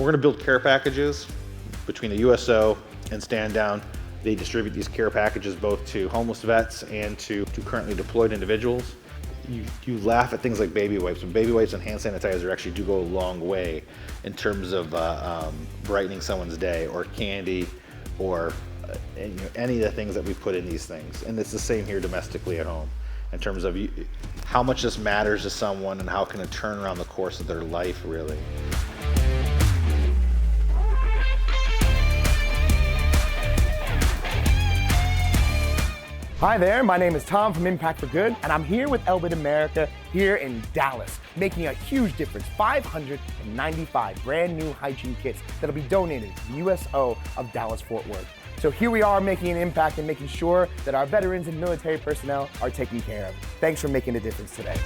we're going to build care packages between the USO and Stand Down. They distribute these care packages both to homeless vets and to currently deployed individuals. You laugh at things like baby wipes, but baby wipes and hand sanitizer actually do go a long way in terms of brightening someone's day, or candy, or any of the things that we put in these things. And it's the same here domestically at home in terms of how much this matters to someone and how can it turn around the course of their life, really. Hi there, my name is Tom from Impact for Good, and I'm here with Elbit America here in Dallas, making a huge difference. 595 brand new hygiene kits that'll be donated to the USO of Dallas-Fort Worth. So here we are making an impact and making sure that our veterans and military personnel are taken care of. Thanks for making a difference today.